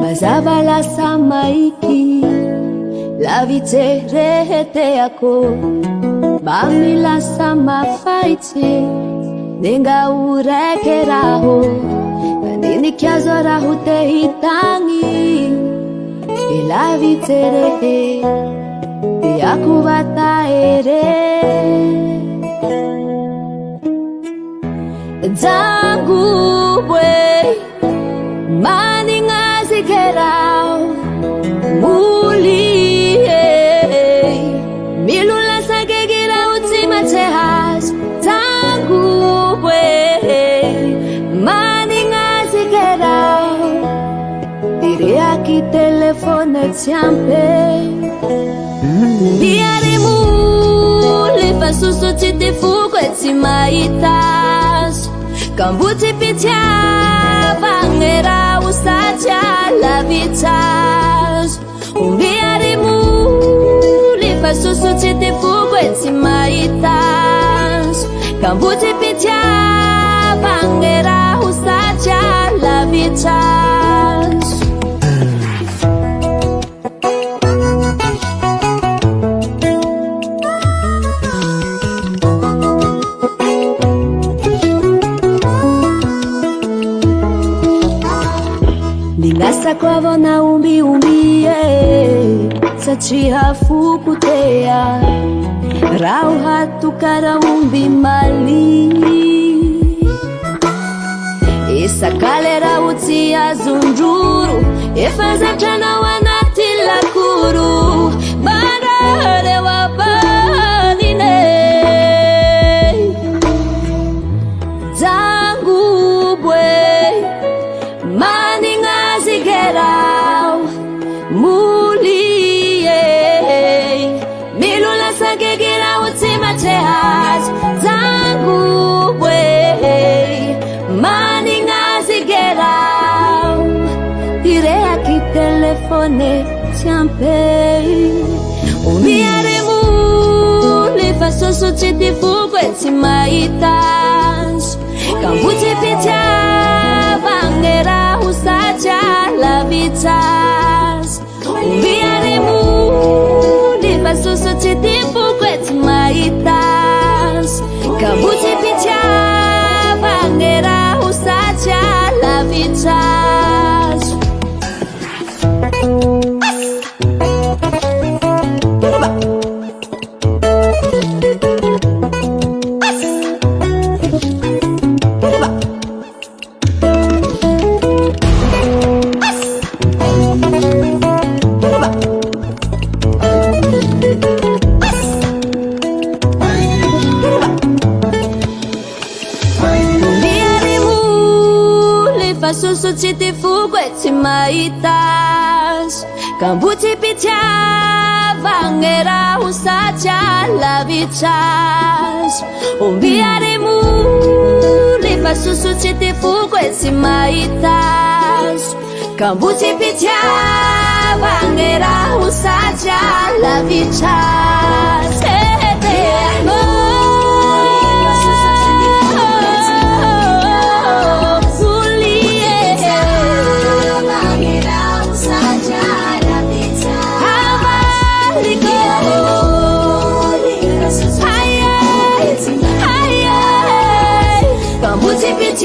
Mazava lasa maiki lavite rehete yako mami lasa mafaiti nenga urekeraho kanini kiazo rahute hitangi ilavite rehe yakuvata ere zangu bwe mani ngazikerao muli milula sagegira utima tehas zangu bwe mani ngazikerao diria ki telefone tiampe diari muli fasusu titifuko etimaitas kambuti pitia vangera usaja la vitas diari muli fasusu titifuko etimaitas kambuti pitia vangera usaja la vitas. Ningasa kwavo na umbi sachi hafukutea rau hatukara umbi mali isakale rauti ya zunjuru efaza chana wanatila kuru bandare wabanine zangu bwe mani ngazigerao mulie milula sagegira utima tehas zangu bwe mani ngazigerao direa ki telefone tiampe umiare muli fasoso titifuko etimaitas kambuti pitia vangera usaja la vitas umiare muli fasoso titifuko etimaitas kambuti pitia vangera usaja la vitas. Fasusu titifuko etimaitas kambuti pitia vangera usaja la vitas umbiare muli fasusu titifuko etimaitas kambuti pitia vangera usaja la vitas kambuti pitia